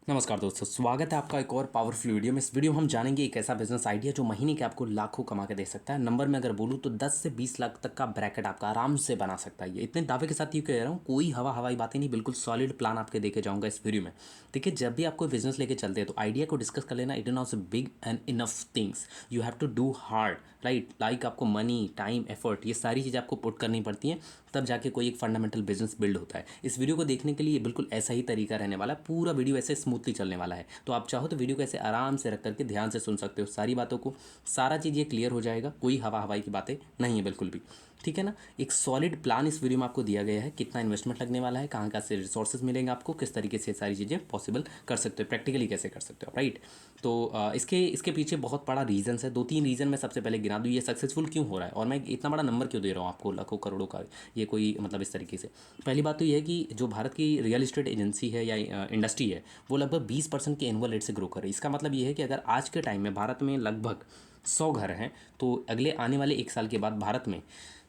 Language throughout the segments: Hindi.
नमस्कार दोस्तों, स्वागत है आपका एक और पावरफुल वीडियो में। इस वीडियो में हम जानेंगे एक ऐसा बिजनेस आइडिया जो महीने के आपको लाखों कमा के दे सकता है। नंबर में अगर बोलूँ तो 10 से 20 लाख तक का ब्रैकेट आपका आराम से बना सकता है। ये इतने दावे के साथ ये कह रहा हूँ, कोई हवाई बातें नहीं, बिल्कुल सॉलिड प्लान आपके देके जाऊँगा इस वीडियो में। देखिए, जब भी आपको बिजनेस लेके चलते हैं तो आइडिया को डिस्कस कर लेना। It is not big and enough things, you have to do hard, right. Like आपको मनी, टाइम, एफर्ट, ये सारी चीज़ें आपको पुट करनी पड़ती हैं, तब जाके कोई एक फंडामेंटल बिजनेस बिल्ड होता है। इस वीडियो को देखने के लिए बिल्कुल ऐसा ही तरीका रहने वाला है। पूरा वीडियो ऐसे स्मूथली चलने वाला है, तो आप चाहो तो वीडियो को ऐसे आराम से रख करके ध्यान से सुन सकते हो सारी बातों को। सारा चीज़ ये क्लियर हो जाएगा, कोई हवाई की बातें नहीं है बिल्कुल भी। ठीक है ना। एक सॉलिड प्लान इस वीडियो में आपको दिया गया है, कितना इन्वेस्टमेंट लगने वाला है, कहाँ से रिसोर्सेज मिलेंगे आपको, किस तरीके से सारी चीज़ें पॉसिबल कर सकते हो, प्रैक्टिकली कैसे कर सकते हो, राइट। तो इसके पीछे बहुत बड़ा रीजन है। 2-3 रीज़न मैं सबसे पहले गिना दूँ, ये सक्सेसफुल क्यों हो रहा है और मैं इतना बड़ा नंबर क्यों दे रहा हूँ आपको, लाखों करोड़ों का। ये कोई मतलब इस तरीके से। पहली बात तो ये है कि जो भारत की रियल इस्टेट एजेंसी है या इंडस्ट्री है, वो लगभग 20% के एनुअल रेट से ग्रो कर रही है। इसका मतलब ये है कि अगर आज के टाइम में भारत में लगभग 100 घर हैं, तो अगले आने वाले 1 साल के बाद भारत में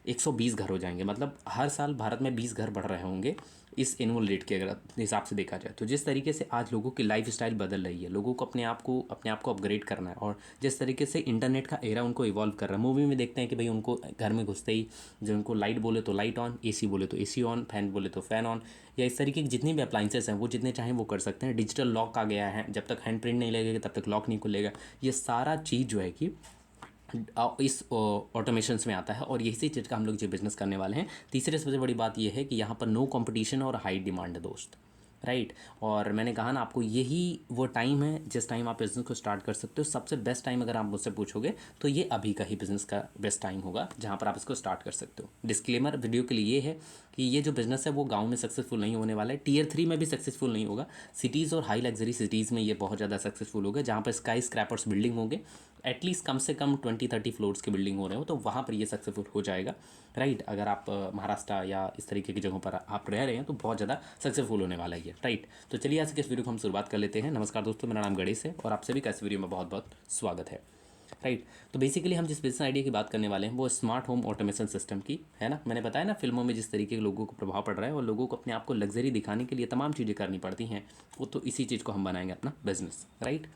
120 घर हो जाएंगे। मतलब हर साल भारत में 20 घर बढ़ रहे होंगे इस एनुअल रेट के अगर हिसाब से देखा जाए तो। जिस तरीके से आज लोगों की लाइफ स्टाइल बदल रही है, लोगों को अपने आप को अपग्रेड करना है, और जिस तरीके से इंटरनेट का एरा उनको इवॉल्व कर रहा है। मूवी में देखते हैं कि भाई उनको घर में घुसते ही जो उनको लाइट बोले तो लाइट ऑन, एसी बोले तो एसी ऑन, फैन बोले तो फैन ऑन, या इस तरीके की जितनी भी अप्लाइंसेस हैं वो जितने चाहें वो कर सकते हैं। डिजिटल लॉक आ गया है, जब तक हैंड प्रिंट नहीं लगेगा तब तक लॉक नहीं खुलेगा। ये सारा चीज़ जो है कि इस ऑटोमेशंस में आता है, और यही चीज़ का हम लोग जो बिज़नेस करने वाले हैं। तीसरे सबसे बड़ी बात यह है कि यहाँ पर नो कंपटीशन और हाई डिमांड है दोस्त, राइट। और मैंने कहा ना आपको, यही वो टाइम है जिस टाइम आप बिज़नेस को स्टार्ट कर सकते हो। सबसे बेस्ट टाइम अगर आप मुझसे पूछोगे तो ये अभी का ही बिज़नेस का बेस्ट टाइम होगा जहाँ पर आप इसको स्टार्ट कर सकते हो। डिस्क्लेमर वीडियो के लिए ये है कि ये जो बिज़नेस है वो गांव में सक्सेसफुल नहीं होने वाला है, टियर 3 में भी सक्सेसफुल नहीं होगा। सिटीज़ और हाई लग्जरी सिटीज़ में ये बहुत ज़्यादा सक्सेसफुल होगा, जहाँ पर स्काई स्क्रैपर्स बिल्डिंग होंगे, एटलीस्ट कम से कम 20-30 फ्लोर्स की बिल्डिंग हो रहे हो, तो वहाँ पर ये सक्सेसफुल हो जाएगा, राइट। अगर आप महाराष्ट्र या इस तरीके की जगहों पर आप रह रहे हैं तो बहुत ज़्यादा सक्सेसफुल होने वाला है ये, राइट। तो चलिए आज के इस वीडियो को हम शुरुआत कर लेते हैं। नमस्कार दोस्तों, मेरा नाम गणेश है और आप सभी का इस वीडियो में बहुत बहुत स्वागत है, राइट। तो बेसिकली हम जिस बिजनेस आइडिया की बात करने वाले हैं वो स्मार्ट होम ऑटोमेशन सिस्टम की है ना। मैंने बताया ना, फिल्मों में जिस तरीके के लोगों को प्रभाव पड़ रहा है और लोगों को अपने आप को लग्जरी दिखाने के लिए तमाम चीज़ें करनी पड़ती हैं, वो तो इसी चीज़ को हम बनाएंगे अपना बिजनेस, राइट।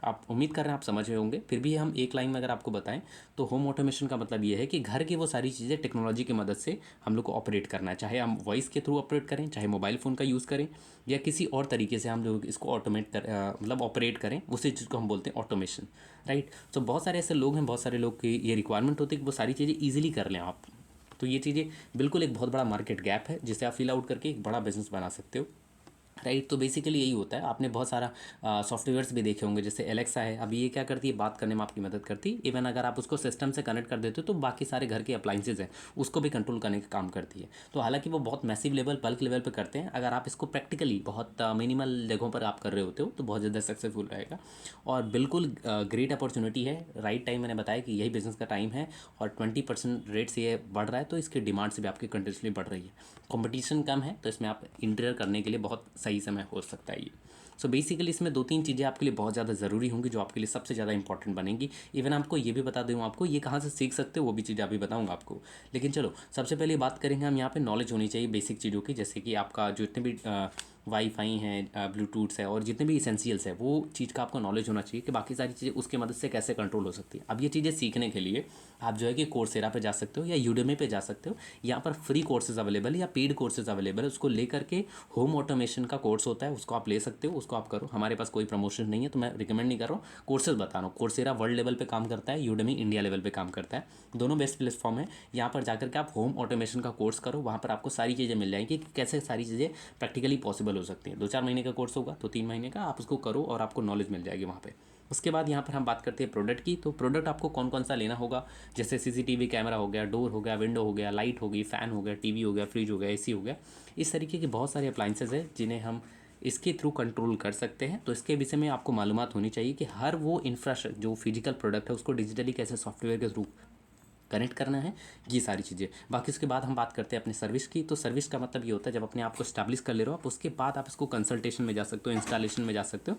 आप उम्मीद कर रहे हैं आप समझ रहे होंगे, फिर भी हम एक लाइन में अगर आपको बताएं तो होम ऑटोमेशन का मतलब ये है कि घर की वो सारी चीज़ें टेक्नोलॉजी की मदद से हम लोग को ऑपरेट करना है। चाहे हम वॉइस के थ्रू ऑपरेट करें, चाहे मोबाइल फ़ोन का यूज़ करें, या किसी और तरीके से हम लोग इसको ऑटोमेट कर मतलब ऑपरेट करें, उसी चीज़ को हम बोलते हैं ऑटोमेशन, राइट। तो बहुत सारे ऐसे लोग हैं, बहुत सारे लोग की ये रिक्वायरमेंट होती है कि वो सारी चीज़ें ईजिली कर लें आप। तो ये चीज़ें बिल्कुल एक बहुत बड़ा मार्केट गैप है जिसे आप फिल आउट करके एक बड़ा बिजनेस बना सकते हो, राइट। तो बेसिकली यही होता है। आपने बहुत सारा सॉफ्टवेयर्स भी देखे होंगे, जैसे एलेक्सा है। अभी ये क्या करती है, बात करने में आपकी मदद करती है। इवन अगर आप उसको सिस्टम से कनेक्ट कर देते हो तो बाकी सारे घर के अप्लाइंसेज हैं उसको भी कंट्रोल करने का काम करती है। तो हालांकि वो बहुत मैसिव लेवल, बल्क लेवल पे करते हैं। अगर आप इसको प्रैक्टिकली बहुत मिनिमल जगहों पर आप कर रहे होते हो तो बहुत ज़्यादा सक्सेसफुल रहेगा, और बिल्कुल ग्रेट अपॉर्चुनिटी है। राइट टाइम, मैंने बताया कि यही बिज़नेस का टाइम है, और 20% रेट से ये बढ़ रहा है, तो इसकी डिमांड से भी आपकी कंटिन्यूसली बढ़ रही है। कंपटीशन कम है, तो इसमें आप इंटर करने के लिए बहुत सही समय हो सकता है ये। सो बेसिकली इसमें 2-3 चीज़ें आपके लिए बहुत ज़्यादा ज़रूरी होंगी जो आपके लिए सबसे ज़्यादा इंपॉर्टेंट बनेंगी। इवन आपको ये भी बता दूँ, आपको ये कहाँ से सीख सकते हो वो भी चीज़ अभी बताऊँगा आपको। लेकिन चलो सबसे पहले बात करेंगे हम यहाँ पे नॉलेज होनी चाहिए बेसिक चीज़ों की, जैसे कि आपका जो इतने भी वाईफाई हैं, ब्लूटूथ्स है, और जितने भी इसेंशियल्स है, वो चीज़ का आपको नॉलेज होना चाहिए कि बाकी सारी चीज़ें उसकी मदद से कैसे कंट्रोल हो सकती है। अब ये चीज़ें सीखने के लिए आप जो है कि कोर्सेरा पे जा सकते हो या यूडेमी पे जा सकते हो। यहाँ पर फ्री कोर्सेज अवेलेबल है या पेड कोर्सेज अवेलेबल है, उसको ले करके होम ऑटोमेशन का कोर्स होता है, उसको आप ले सकते हो, उसको आप करो। हमारे पास कोई प्रमोशन नहीं है तो मैं रिकमेंड नहीं कर रहा हूँ, कोर्सेज बता रहा हूँ। कोर्सेरा वर्ल्ड लेवल पे काम करता है, यूडेमी इंडिया लेवल पे काम करता है, दोनों बेस्ट प्लेटफॉर्म है। यहाँ पर जाकर के आप होम ऑटोमेशन का कोर्स करो, वहाँ पर आपको सारी चीज़ें मिल जाएंगी कि कैसे सारी चीज़ें प्रैक्टिकली पॉसिबल हो सकती हैं। 2-4 महीने का कोर्स होगा तो 3 महीने का आप उसको करो और आपको नॉलेज मिल जाएगी वहाँ पे। उसके बाद यहाँ पर हम बात करते हैं प्रोडक्ट की। तो प्रोडक्ट आपको कौन कौन सा लेना होगा, जैसे सीसीटीवी कैमरा हो गया, डोर हो गया, विंडो हो गया, लाइट हो गई, फ़ैन हो गया, टीवी हो गया, फ्रिज हो गया, एसी हो गया। इस तरीके के बहुत सारे अप्लाइंसेज हैं जिन्हें हम इसके थ्रू कंट्रोल कर सकते हैं। तो इसके विषय में आपको मालूमात होनी चाहिए कि हर वो इंफ्रास्ट्रक्चर जो फिजिकल प्रोडक्ट है उसको डिजिटली कैसे सॉफ्टवेयर के थ्रू कनेक्ट करना है, ये सारी चीज़ें। बाकी उसके बाद हम बात करते हैं अपनी सर्विस की। तो सर्विस का मतलब ये होता है जब अपने आप को स्टैब्लिश कर ले रहे हो आप, उसके बाद आप इसको कंसल्टेशन में जा सकते हो, इंस्टॉलेशन में जा सकते हो,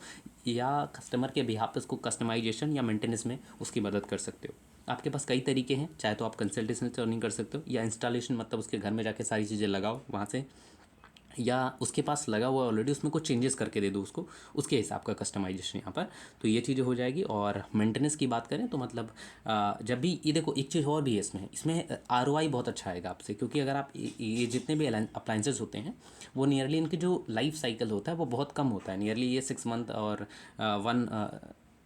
या कस्टमर के बिहाफ पे इसको कस्टमाइजेशन या मेंटेनेंस में उसकी मदद कर सकते हो। आपके पास कई तरीके हैं, चाहे तो आप कंसल्टेशन से अर्निंग कर सकते हो, या इंस्टॉलेशन मतलब उसके घर में जाके सारी चीज़ें लगाओ, वहाँ से या उसके पास लगा हुआ ऑलरेडी, उसमें कुछ चेंजेस करके दे दो उसको, उसके हिसाब का कस्टमाइजेशन यहाँ पर। तो ये चीज़ें हो जाएगी। और मेंटेनेंस की बात करें तो मतलब जब भी ये देखो, एक चीज़ और भी है इसमें ROI बहुत अच्छा आएगा आपसे, क्योंकि अगर आप ये जितने भी अप्लाइंसेस होते हैं वो नियरली इनकी जो लाइफ साइकिल होता है वो बहुत कम होता है, नियरली ये 6 मंथ और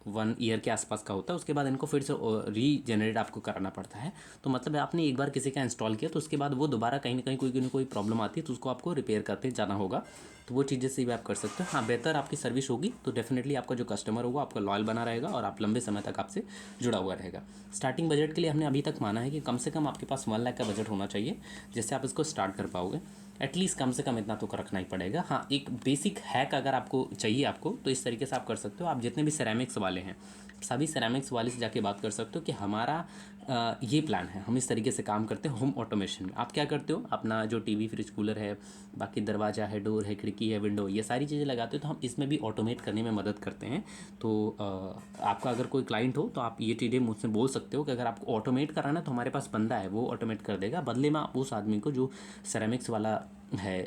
1 ईयर के आसपास का होता है। उसके बाद इनको फिर से रीजनरेट आपको कराना पड़ता है। तो मतलब आपने एक बार किसी का इंस्टॉल किया तो उसके बाद वो दोबारा कहीं ना कहीं कोई ना कोई प्रॉब्लम आती है तो उसको आपको रिपेयर करते जाना होगा। तो वो चीज़ें से भी आप कर सकते हो। हाँ, बेहतर आपकी सर्विस होगी तो डेफिनेटली आपका जो कस्टमर होगा आपका लॉयल बना रहेगा और आप लंबे समय तक आपसे जुड़ा हुआ रहेगा। स्टार्टिंग बजट के लिए हमने अभी तक माना है कि कम से कम आपके पास 1 लाख का बजट होना चाहिए, जिससे आप इसको स्टार्ट कर पाओगे। एटलीस्ट कम से कम इतना तो रखना ही पड़ेगा। हाँ, एक बेसिक हैक अगर आपको चाहिए आपको, तो इस तरीके से आप कर सकते हो। आप जितने भी सेरेमिक्स वाले हैं सभी सेरेमिक्स वाले से जाके बात कर सकते हो कि हमारा ये प्लान है, हम इस तरीके से काम करते हैं होम ऑटोमेशन में। आप क्या करते हो, अपना जो टीवी फ्रिज कूलर है, बाकी दरवाज़ा है, डोर है, खिड़की है, विंडो, ये सारी चीज़ें लगाते हो तो हम इसमें भी ऑटोमेट करने में मदद करते हैं। तो आपका अगर कोई क्लाइंट हो तो आप ये चीज़ें मुझसे बोल सकते हो कि अगर आपको ऑटोमेट कराना है तो हमारे पास बंदा है, वो ऑटोमेट कर देगा। बदले में आप उस आदमी को जो सेरेमिक्स वाला है,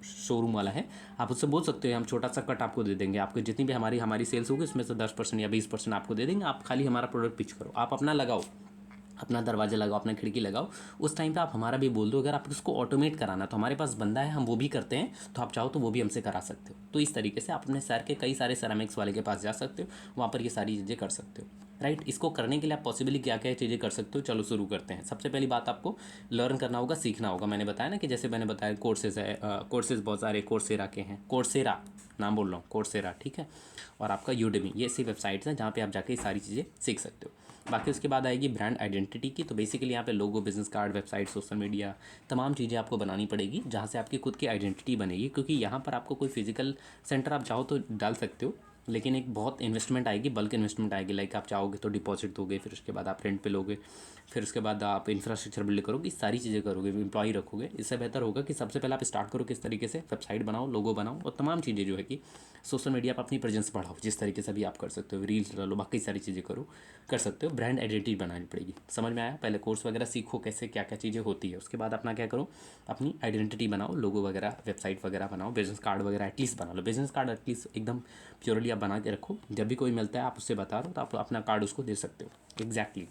शोरूम वाला है, आप उससे बोल सकते हो हम छोटा सा कट आपको दे देंगे। आपको जितनी भी हमारी सेल्स होगी उसमें से 10% या 20% आपको दे देंगे। आप खाली हमारा प्रोडक्ट पिच करो, आप अपना लगाओ, अपना दरवाजा लगाओ, अपना खिड़की लगाओ। उस टाइम पे आप हमारा भी बोल दो। अगर आप उसको ऑटोमेट कराना तो हमारे पास बंदा है, हम वो भी करते हैं, तो आप चाहो तो वो भी हमसे करा सकते हो। तो इस तरीके से आप अपने शहर के कई सारे सेरामिक्स वाले के पास जा सकते हो, वहाँ पर ये सारी चीज़ें कर सकते हो। राइट, इसको करने के लिए आप पॉसिबली क्या क्या चीज़ें कर सकते हो, चलो शुरू करते हैं। सबसे पहली बात आपको लर्न करना होगा, सीखना होगा। मैंने बताया ना कि जैसे मैंने बताया कोर्सेज है, कोर्सेज बहुत सारे कोर्सेरा के हैं, कोर्सेरा नाम बोल रहा हूँ, कोर्सेरा, ठीक है। और आपका यूडेमी, ये ऐसी वेबसाइट्स हैं जहाँ पे आप जाके ये सारी चीज़ें सीख सकते हो। बाकी उसके बाद आएगी ब्रांड आइडेंटिटी की। तो बेसिकली यहाँ पे logo, business card, website, social media, तमाम चीज़ें आपको बनानी पड़ेगी जहाँ से आपकी खुद की आइडेंटिटी बनेगी। क्योंकि यहाँ पर आपको कोई फिजिकल सेंटर आप चाहो तो डाल सकते हो, लेकिन एक बहुत इन्वेस्टमेंट आएगी, बल्क इन्वेस्टमेंट आएगी। लाइक आप चाहोगे तो डिपॉजिट दोगे, फिर उसके बाद आप रेंट पे लोगे, फिर उसके बाद आप इंफ्रास्ट्रक्चर बिल्ड करोगे, सारी चीज़ें करोगे, एम्प्लॉय रखोगे। इससे बेहतर होगा कि सबसे पहले आप स्टार्ट करो किस तरीके से, वेबसाइट बनाओ, लोगो बनाओ, और तमाम चीज़ें जो है कि सोशल मीडिया पर अपनी प्रेजेंस बढ़ाओ, जिस तरीके से भी आप कर सकते हो, रील्स डालो, बाकी सारी चीज़ें करो, कर सकते हो। ब्रांड आइडेंटिटी बनानी पड़ेगी। समझ में आया? पहले कोर्स वगैरह सीखो कैसे क्या क्या चीज़ें होती है, उसके बाद अपना क्या करो, अपनी आइडेंटिटी बनाओ, लोगो वगैरह, वेबसाइट वगैरह बनाओ, बिजनेस कार्ड वगैरह एटलीस्ट बना लो। बिजनेस कार्ड एटलीस्ट एकदम प्योरली आप बना के रखो, जब भी कोई मिलता है आप उससे बता दो तो आप अपना कार्ड उसको दे सकते हो। Exactly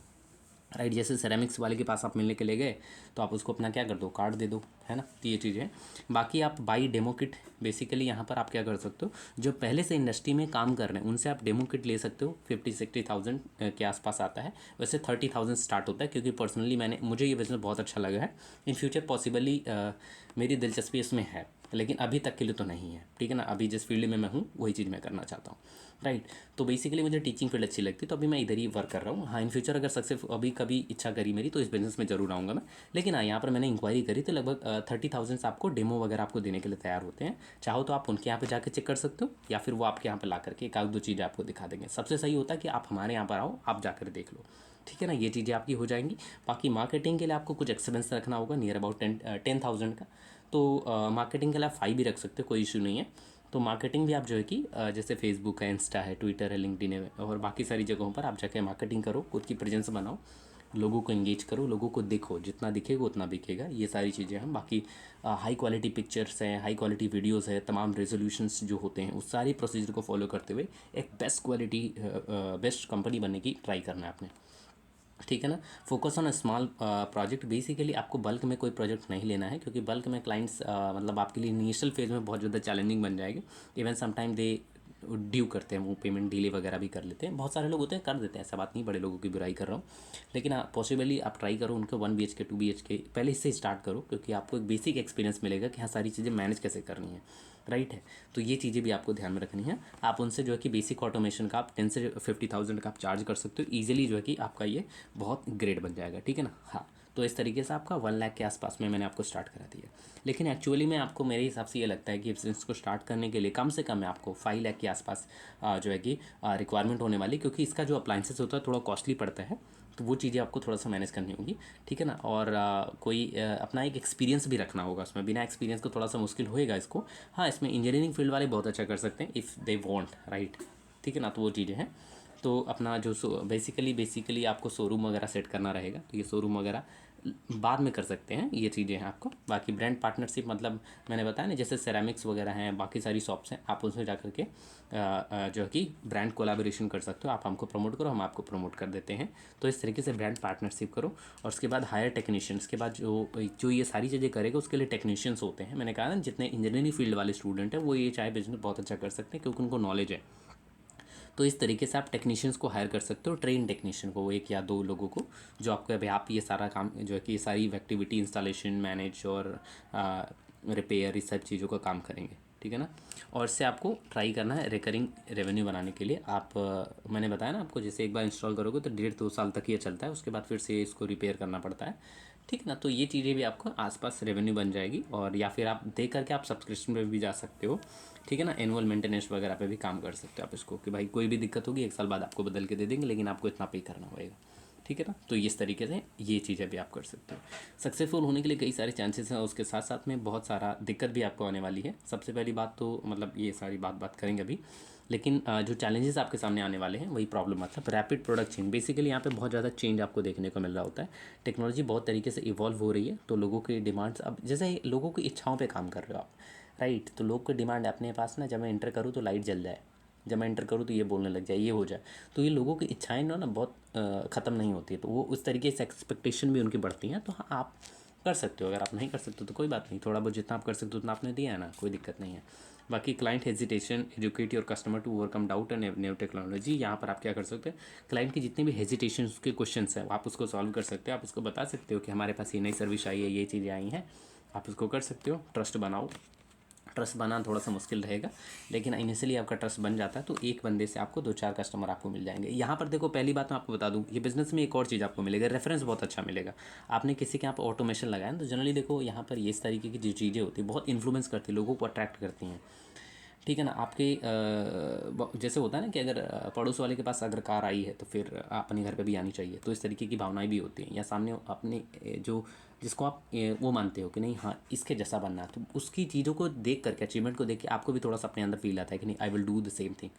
right. जैसे सेरेमिक्स वाले के पास आप मिलने के लिए गए तो आप उसको अपना क्या कर दो, कार्ड दे दो, है ना। तो ये चीज़ें हैं। बाकी आप बाई डेमो किट, बेसिकली यहाँ पर आप क्या कर सकते हो, जो पहले से इंडस्ट्री में काम कर रहे हैं उनसे आप डेमो किट ले सकते हो। 50-60,000 के आसपास आता है। वैसे 30,000 स्टार्ट होता है, क्योंकि पर्सनली मुझे ये बिज़नेस बहुत अच्छा लगा है। इन फ्यूचर पॉसिबली मेरी दिलचस्पी इसमें है, लेकिन अभी तक के लिए तो नहीं है, ठीक है ना। अभी जिस फील्ड में मैं हूँ वही चीज़ मैं करना चाहता हूँ, राइट। तो बेसिकली मुझे टीचिंग फील्ड अच्छी लगती है, तो अभी मैं इधर ही वर्क कर रहा हूँ। हाँ, इन फ्यूचर अगर सक्सेस अभी कभी इच्छा करी मेरी तो इस बिज़नेस में ज़रूर आऊँगा मैं। लेकिन हाँ, यहाँ पर मैंने इंक्वायरी करी तो लगभग 30,000 आपको डेमो वगैरह आपको देने के लिए तैयार होते हैं। चाहो तो आप उनके यहाँ पे जाकर चेक कर सकते हो, या फिर वो आपके यहाँ पर ला करके एक आध दो चीज़ें आपको दिखा देंगे। सबसे सही होता है कि आप हमारे यहाँ पर आओ, आप जाकर देख लो, ठीक है ना। ये चीज़ें आपकी हो जाएंगी। बाकी मार्केटिंग के लिए आपको कुछ एक्सपेंस रखना होगा, नियर अबाउट 10,000 का। तो मार्केटिंग के लिए आप 5 भी रख सकते हो, कोई इशू नहीं है। तो मार्केटिंग भी आप जो है कि जैसे फेसबुक है, इंस्टा है, ट्विटर है, लिंक्डइन है, और बाकी सारी जगहों पर आप जाके मार्केटिंग करो, खुद की प्रेजेंस बनाओ, लोगों को एंगेज करो, लोगों को देखो, जितना दिखेगा उतना बिकेगा। ये सारी चीज़ें हैं। बाकी हाई क्वालिटी पिक्चर्स हैं, हाई क्वालिटी वीडियोस है, तमाम रेजोल्यूशंस जो होते हैं उस सारी प्रोसीजर को फॉलो करते हुए एक बेस्ट क्वालिटी, बेस्ट कंपनी बनने की ट्राई करना है आपने, ठीक है ना। Focus on small project. Basically आपको बल्क में कोई प्रोजेक्ट नहीं लेना है, क्योंकि बल्क में क्लाइंट्स मतलब आपके लिए इनिशियल फेज में बहुत ज़्यादा चैलेंजिंग बन जाएगी। इवन समटाइम दे ड्यू करते हैं, वो पेमेंट डिले वगैरह भी कर लेते हैं। बहुत सारे लोग होते हैं कर देते हैं, ऐसा बात नहीं, बड़े लोगों की बुराई कर रहा हूँ। लेकिन पॉसिबली आप ट्राई करो उनको 1 BHK 2 BHK पहले इससे स्टार्ट करो, क्योंकि आपको एक बेसिक एक्सपीरियंस मिलेगा कि हाँ सारी चीज़ें मैनेज कैसे करनी है, राइट है। तो ये चीज़ें भी आपको ध्यान में रखनी है। आप उनसे जो है कि बेसिक ऑटोमेशन का आप 10 से 50,000 का आप चार्ज कर सकते हो ईजिली, जो है कि आपका ये बहुत ग्रेट बन जाएगा, ठीक है ना। हाँ, तो इस तरीके से आपका 1 लाख के आसपास में मैंने आपको स्टार्ट करा दिया। लेकिन एक्चुअली में आपको मेरे हिसाब से ये लगता है कि बिजनेस को स्टार्ट करने के लिए कम से कम आपको 5 लाख के आसपास जो है कि रिक्वायरमेंट होने वाली, क्योंकि इसका जो अप्लाइंसेस होता है थोड़ा कॉस्टली पड़ता है। तो वो चीज़ें आपको थोड़ा सा मैनेज करनी होगी, ठीक है ना। और कोई अपना एक एक्सपीरियंस भी रखना होगा उसमें। बिना एक्सपीरियंस को थोड़ा सा मुश्किल होएगा इसको। हाँ, इसमें इंजीनियरिंग फील्ड वाले बहुत अच्छा कर सकते हैं इफ़ दे वांट, राइट, ठीक है ना। तो वो चीज़ें हैं। तो अपना जो बेसिकली आपको शोरूम वगैरह सेट करना रहेगा। तो ये शोरूम वगैरह बाद में कर सकते हैं, ये चीज़ें हैं आपको। बाकी ब्रांड पार्टनरशिप मतलब मैंने बताया ना, जैसे सेरामिक्स वगैरह हैं, बाकी सारी शॉप्स हैं, आप उसमें जा कर के जो है कि ब्रांड कोलैबोरेशन कर सकते हो। आप हमको प्रमोट करो, हम आपको प्रमोट कर देते हैं। तो इस तरीके से ब्रांड पार्टनरशिप करो। और उसके बाद हायर टेक्नीशियंस के बाद जो जो ये सारी चीज़ें करेगा उसके लिए टेक्नीशियंस होते हैं। मैंने कहा ना, जितने इंजीनियरिंग फील्ड वाले स्टूडेंट हैं वो ये चाय बिजनेस बहुत अच्छा कर सकते हैं, क्योंकि उनको नॉलेज है। तो इस तरीके से आप टेक्नीशियंस को हायर कर सकते हो, ट्रेन टेक्नीशियन को, एक या दो लोगों को, जो आपको अभी आप ये सारा काम जो है कि ये सारी एक्टिविटी इंस्टॉलेशन, मैनेज और रिपेयर, इस सब चीज़ों का काम करेंगे, ठीक है ना। और इससे आपको ट्राई करना है रिकरिंग रेवेन्यू बनाने के लिए। आप मैंने बताया ना आपको, जैसे एक बार इंस्टॉल करोगे तो 1.5-2 साल तक ये चलता है, उसके बाद फिर से इसको रिपेयर करना पड़ता है, ठीक है ना। तो ये चीज़ें भी आपको आसपास रेवेन्यू बन जाएगी। और या फिर आप दे करके आप सब्सक्रिप्शन पे भी जा सकते हो, ठीक है ना। एनुअल मेंटेनेंस वगैरह पे भी काम कर सकते हो आप इसको, कि भाई कोई भी दिक्कत होगी 1 साल बाद आपको बदल के दे देंगे, लेकिन आपको इतना पे करना होगा, ठीक है ना। तो इस तरीके से ये चीज़ें भी आप कर सकते हो। सक्सेसफुल होने के लिए कई सारे चांसेस हैं, उसके साथ साथ में बहुत सारा दिक्कत भी आपको आने वाली है। सबसे पहली बात तो मतलब ये सारी बात करेंगे अभी, लेकिन जो चैलेंजेस आपके सामने आने वाले हैं वही प्रॉब्लम मतलब रैपिड प्रोडक्ट चेंज। बेसिकली यहाँ पे बहुत ज़्यादा चेंज आपको देखने को मिल रहा होता है। टेक्नोलॉजी बहुत तरीके से इवॉल्व हो रही है, तो लोगों की डिमांड्स अब जैसे लोगों की इच्छाओं पे काम कर रहे हो आप, राइट। तो लोग की डिमांड है अपने पास ना, जब मैं इंटर करूँ तो लाइट जल जाए, जब मैं इंटर करूँ तो ये बोलने लग जाए, ये हो जाए। तो ये लोगों की इच्छाएं ना बहुत ख़त्म नहीं होती है, तो वो उस तरीके से एक्सपेक्टेशन भी उनकी बढ़ती हैं। तो हाँ, आप कर सकते हो। अगर आप नहीं कर सकते तो कोई बात नहीं, थोड़ा बहुत जितना आप कर सकते हो उतना आपने दिया है ना, कोई दिक्कत नहीं है। बाकी client hesitation, educate your customer to overcome doubt and new technology. यहाँ पर आप क्या कर सकते हैं, क्लाइंट की जितनी भी हेजिटेशन उसके क्वेश्चन हैं आप उसको सॉल्व कर सकते हो। आप उसको बता सकते हो कि हमारे पास ये नई सर्विस आई है, ये चीज़ें आई हैं, आप उसको कर सकते हो। ट्रस्ट बनाओ। ट्रस्ट बनाना थोड़ा सा मुश्किल रहेगा, लेकिन इनिशियली आपका ट्रस्ट बन जाता है तो एक बंदे से आपको 2-4 कस्टमर आपको मिल जाएंगे। यहाँ पर देखो, पहली बात मैं आपको बता दूँ, ये बिज़नेस में एक और चीज़ आपको मिलेगा, रेफरेंस बहुत अच्छा मिलेगा। आपने किसी के यहाँ पर ऑटोमेशन लगाया ना, तो जनरली देखो यहाँ पर ये इस तरीके की जो चीज़ें होती है बहुत इन्फ्लुएंस करती है, लोगों को अट्रैक्ट करती हैं, ठीक है ना। आपके जैसे होता है ना कि अगर पड़ोस वाले के पास अगर कार आई है तो फिर अपने घर पे भी आनी चाहिए, तो इस तरीके की भावनाएं भी होती हैं। या सामने अपने जो जिसको आप वो मानते हो कि नहीं, हाँ इसके जैसा बनना है, तो उसकी चीज़ों को देख करके, अचीवमेंट को देख के आपको भी थोड़ा सा अपने अंदर फील आता है कि नहीं, I will do the same thing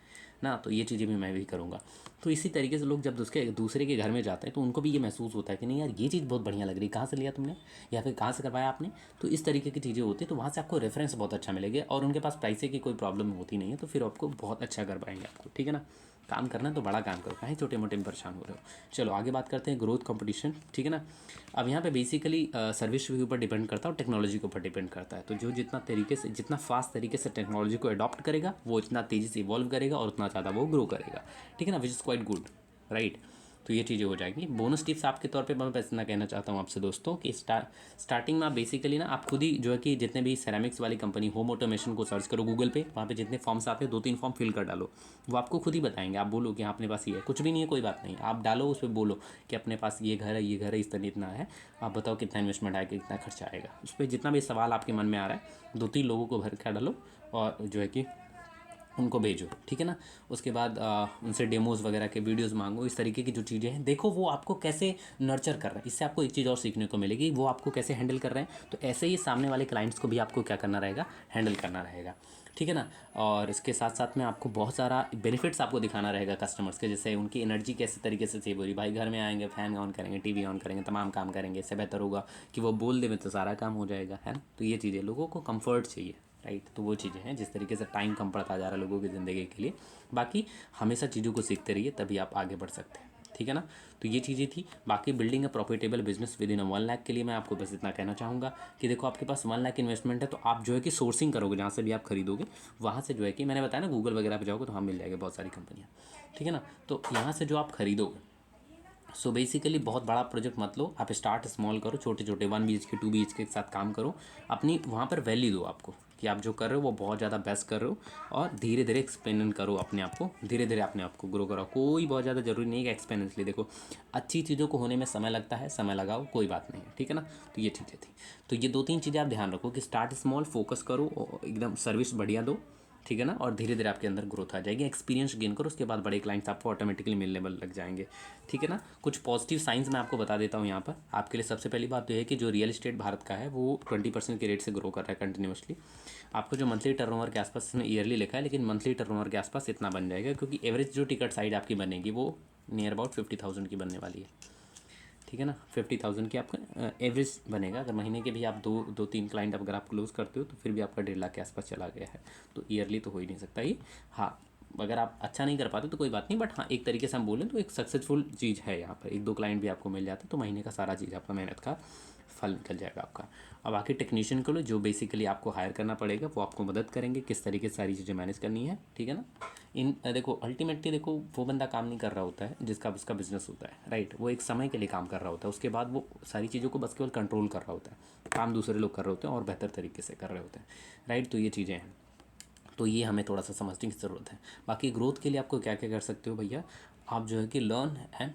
ना। तो ये चीज़ें भी मैं भी करूँगा। तो इसी तरीके से लोग जब दूसरे के घर में जाते हैं तो उनको भी ये महसूस होता है कि नहीं यार, ये चीज़ बहुत बढ़िया लग रही है, कहाँ से लिया तुमने, या फिर कहाँ से करवाया आपने। तो इस तरीके की चीज़ें होती है, तो वहाँ से आपको रेफरेंस बहुत अच्छा मिलेगा, और उनके पास पैसे की कोई प्रॉब्लम होती नहीं है, तो फिर आपको बहुत अच्छा कर पाएंगे आपको, ठीक है ना। काम करना है तो बड़ा काम करो, काहे छोटे मोटे में परेशान हो रहे हो। चलो आगे बात करते हैं ग्रोथ कंपटीशन, ठीक है ना। अब यहाँ पे बेसिकली सर्विस के ऊपर डिपेंड करता है और टेक्नोलॉजी के ऊपर डिपेंड करता है। तो जो जितना फास्ट तरीके से टेक्नोलॉजी को अडॉप्ट करेगा, वो इतना तेज़ी से इवॉल्व करेगा और उतना ज़्यादा वो ग्रो करेगा, ठीक है ना, which is quite good, right. तो ये चीज़ें हो जाएंगी। बोनस टिप्स आपके तौर पे मैं बस इतना कहना चाहता हूँ आपसे दोस्तों, कि स्टार्टिंग में आप बेसिकली ना, आप खुद ही जो है कि जितने भी सेरामिक्स वाली कंपनी, होम ऑटोमेशन को सर्च करो गूगल पे, वहाँ पे जितने फॉर्म्स आते हैं 2-3 फॉर्म फिल कर डालो, वो आपको खुद ही बताएंगे। आप बोलो कि हाँ अपने पास ये है, कुछ भी नहीं है कोई बात नहीं, आप डालो उस पर, बोलो कि अपने पास ये घर है, ये घर है, इस तरह इतना है, आप बताओ कितना इन्वेस्टमेंट आएगा, कितना खर्चा आएगा। उस पर जितना भी सवाल आपके मन में आ रहा है 2-3 लोगों को भर के डालो, और जो है कि उनको भेजो, ठीक है ना। उसके बाद उनसे डेमोज़ वगैरह के वीडियोज़ मांगो, इस तरीके की जो चीज़ें हैं, देखो वो आपको कैसे नर्चर कर रहे हैं। इससे आपको एक चीज़ और सीखने को मिलेगी, वो आपको कैसे हैंडल कर रहे हैं। तो ऐसे ही सामने वाले क्लाइंट्स को भी आपको क्या करना रहेगा, हैंडल करना रहेगा, ठीक है ना। और इसके साथ साथ में आपको बहुत सारा बेनिफिट्स आपको दिखाना रहेगा कस्टमर्स के, जैसे उनकी एनर्जी कैसे तरीके से सेव हो रही। भाई घर में आएंगे, फ़ैन ऑन करेंगे, टीवी ऑन करेंगे, तमाम काम करेंगे, इससे बेहतर होगा कि वो बोल दें तो सारा काम हो जाएगा, है ना। तो ये चीज़ें, लोगों को कंफर्ट चाहिए, राइट। तो वो चीज़ें हैं, जिस तरीके से टाइम कम पड़ता जा रहा है लोगों की ज़िंदगी के लिए। बाकी हमेशा चीज़ों को सीखते रहिए, तभी आप आगे बढ़ सकते हैं, ठीक है ना। तो ये चीज़ें थी। बाकी building a profitable business with in 1 lakh के लिए मैं आपको बस इतना कहना चाहूँगा कि देखो, आपके पास 1 लाख इन्वेस्टमेंट है, तो आप जो है कि सोर्सिंग करोगे, जहाँ से भी आप खरीदोगे वहाँ से जो है कि मैंने बताया ना, गूगल वगैरह पर जाओगे तो हाँ मिल जाएगा बहुत सारी कंपनियाँ, ठीक है ना। तो यहाँ से जो आप खरीदोगे, सो बेसिकली बहुत बड़ा प्रोजेक्ट मत लो, आप स्टार्ट स्मॉल करो, छोटे छोटे 1 BHK 2 BHK के साथ काम करो। अपनी वहाँ पर वैल्यू दो आपको, कि आप जो कर रहे हो वो बहुत ज़्यादा बेस्ट कर रहे हो, और धीरे धीरे एक्सपेरिमेंट करो अपने आप को, धीरे धीरे अपने आप को ग्रो करो। कोई बहुत ज़्यादा ज़रूरी नहीं है कि एक्सपेरिमेंटली देखो, अच्छी चीज़ों को होने में समय लगता है, समय लगाओ, कोई बात नहीं है, ठीक है ना। तो ये चीज़ें थी। तो ये 2-3 चीज़ें आप ध्यान रखो, कि स्टार्ट स्मॉल, फोकस करो, और एकदम सर्विस बढ़िया दो, ठीक है ना। और धीरे धीरे आपके अंदर ग्रोथ आ जाएगी, एक्सपीरियंस गेन करो, उसके बाद बड़े क्लाइंट्स आपको ऑटोमेटिकली मिलने लग जाएंगे, ठीक है ना। कुछ पॉजिटिव साइंस मैं आपको बता देता हूँ यहाँ पर आपके लिए। सबसे पहली बात तो है कि जो रियल एस्टेट भारत का है वो 20% के रेट से ग्रो कर रहा है कंटिन्यूसली। आपको जो मंथली टर्नओवर के आसपास, इसमें ईयरली लिखा है, लेकिन मंथली टर्नओवर के आसपास इतना बन जाएगा, क्योंकि एवरेज जो टिकट साइड आपकी बनेगी वो नियर अबाउट 50,000 की बनने वाली है, ठीक है ना। 50,000 की आपका एवरेज बनेगा। अगर महीने के भी आप दो तीन क्लाइंट अगर आप क्लोज करते हो तो फिर भी आपका 1.5 लाख के आसपास चला गया है। तो ईयरली तो हो ही नहीं सकता ये। हाँ, अगर आप अच्छा नहीं कर पाते तो कोई बात नहीं, बट हाँ एक तरीके से हम बोलें तो एक सक्सेसफुल चीज़ है यहाँ पर। एक दो क्लाइंट भी आपको मिल जाता है तो महीने का सारा चीज़ आपका मेहनत का फल निकल जाएगा आपका। अब बाकी टेक्नीशियन को लो, जो बेसिकली आपको हायर करना पड़ेगा, वो आपको मदद करेंगे किस तरीके से सारी चीज़ें मैनेज करनी है, ठीक है ना। देखो अल्टीमेटली देखो वो बंदा काम नहीं कर रहा होता है जिसका उसका बिजनेस होता है, राइट। वो एक समय के लिए काम कर रहा होता है, उसके बाद वो सारी चीज़ों को बस केवल कंट्रोल कर रहा होता है। काम दूसरे लोग कर रहे होते हैं और बेहतर तरीके से कर रहे होते हैं, राइट। तो ये चीज़ें हैं, तो ये हमें थोड़ा सा समझने की ज़रूरत है। बाकी ग्रोथ के लिए आपको क्या क्या कर सकते हो भैया, आप जो है कि learn and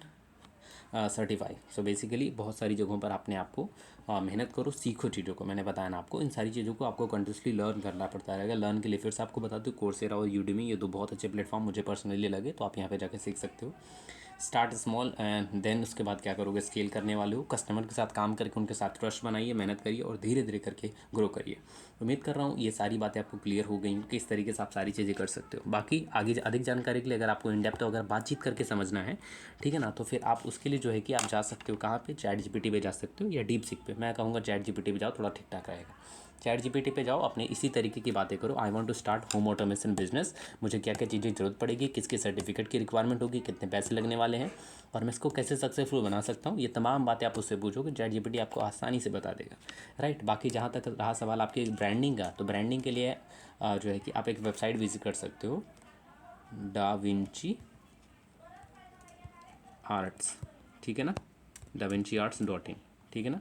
certify. So basically बहुत सारी जगहों पर अपने आप को मेहनत करो, सीखो चीज़ों को। मैंने बताया ना आपको, इन सारी चीज़ों को आपको कंटिन्यूसली लर्न करना पड़ता रहेगा। लर्न के लिए फिर से आपको बता दूँ, कोर्सेरा और यूडेमी, ये दो बहुत अच्छे प्लेटफॉर्म मुझे पर्सनली लगे, तो आप यहाँ पे जाकर सीख सकते हो। स्टार्ट स्मॉल एंड देन उसके बाद क्या करोगे, स्केल करने वाले हो। कस्टमर के साथ काम करके उनके साथ ट्रस्ट बनाइए, मेहनत करिए और धीरे धीरे करके ग्रो करिए। उम्मीद कर रहा हूँ ये सारी बातें आपको क्लियर हो गई कि इस तरीके से आप सारी चीज़ें कर सकते हो। बाकी आगे अधिक जानकारी के लिए अगर आपको इन डेप्थ अगर बातचीत करके समझना है, ठीक है ना, तो फिर आप उसके लिए जो है कि आप जा सकते हो कहाँ पे, चैट जीपीटी पे जा सकते हो या डीप सीक पे। मैं कहूँगा चैट जीपीटी पे जाओ, थोड़ा ठीक ठाक रहेगा। चैट जीपीटी पे जाओ, अपने इसी तरीके की बातें करो। I want to start home automation business, मुझे क्या क्या चीज़ें ज़रूरत पड़ेगी, किसके सर्टिफिकेट की रिक्वायरमेंट होगी, कितने पैसे लगने वाले हैं और मैं इसको कैसे सक्सेसफुल बना सकता हूँ। ये तमाम बातें आप उससे पूछोगे, चैट जीपीटी आपको आसानी से बता देगा, राइट। बाकी जहाँ तक रहा सवाल आपके ब्रांडिंग का, तो ब्रांडिंग के लिए जो है कि आप एक वेबसाइट विजिट कर सकते हो, डाविंची आर्ट्स, ठीक है ना, davinciarts.in, ठीक है ना,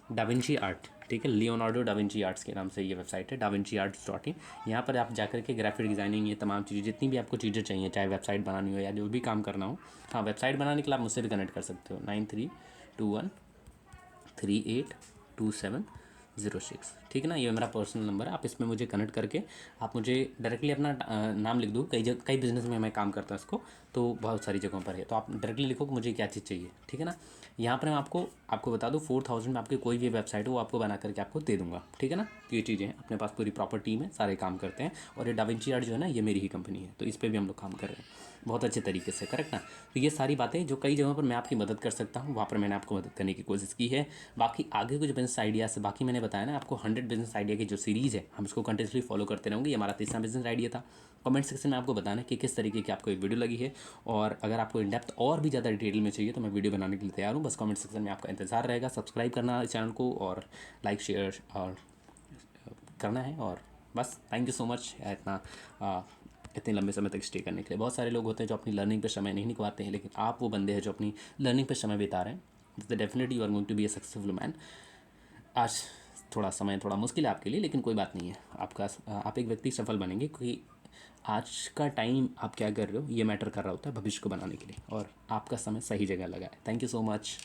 डाविंची आर्ट, ठीक है, लियोनार्डो डाविंची आर्ट्स के नाम से ये वेबसाइट है, davinciarts.in। यहाँ पर आप जाकर के ग्राफिक डिज़ाइनिंग, ये तमाम चीज़ें जितनी भी आपको चीज़ें चाहिए, चाहे वेबसाइट बनानी हो या जो भी काम करना हो। हाँ, वेबसाइट बनाने के लिए आप मुझसे भी कनेक्ट कर सकते हो, 9321382706, ठीक है ना। ये मेरा पर्सनल नंबर है, आप इसमें मुझे कनेक्ट करके आप मुझे डायरेक्टली अपना नाम लिख दो। कई बिज़नेस में मैं काम करता हूँ इसको, तो बहुत सारी जगहों पर है, तो आप डायरेक्टली लिखो कि मुझे क्या चीज़ चाहिए, ठीक है ना। यहाँ पर मैं आपको बता दूँ, 4000 में आपकी कोई भी वेबसाइट हो वो आपको बना करके आपको दे दूँगा, ठीक है ना। तो ये चीज़ें हैं, अपने पास पूरी प्रॉपर टीम है, सारे काम करते हैं। और ये डाविंची आर्ट जो है ना, ये मेरी ही कंपनी है, तो इस पर भी हम लोग काम कर रहे हैं बहुत अच्छे तरीके से, करेक्ट ना। तो ये सारी बातें जो कई जगहों पर मैं आपकी मदद कर सकता हूँ, वहाँ पर मैंने आपको मदद करने की कोशिश की है। बाकी आगे कुछ बिजनेस आइडिया से, बाकी मैंने बताया ना आपको 100 बिजनेस आइडिया की जो सीरीज़ है, हम इसको कंटिन्यूसली फॉलो करते रहेंगे। ये हमारा तीसरा बिजनेस आइडिया था। कमेंट सेक्शन में आपको बताना कि किस तरीके की आपको एक वीडियो लगी है, और अगर आपको इन डेप्थ और भी ज़्यादा डिटेल में चाहिए तो मैं वीडियो बनाने के लिए तैयार हूँ। बस कमेंट सेक्शन में आपका इंतजार रहेगा। सब्सक्राइब करना इस चैनल को और लाइक शेयर और करना है, और बस थैंक यू सो मच इतने लंबे समय तक स्टे करने के लिए। बहुत सारे लोग होते हैं जो अपनी लर्निंग पे समय नहीं निकलवाते हैं, लेकिन आप वो बंदे हैं जो अपनी लर्निंग पे समय बिता रहे हैं। तो definitely you are going to be a successful man. आज थोड़ा मुश्किल है आपके लिए, लेकिन कोई बात नहीं है, आप एक व्यक्ति सफल बनेंगे, क्योंकि आज का टाइम आप क्या कर रहे हो ये मैटर कर रहा होता है भविष्य को बनाने के लिए, और आपका समय सही जगह लगा है। Thank you so much.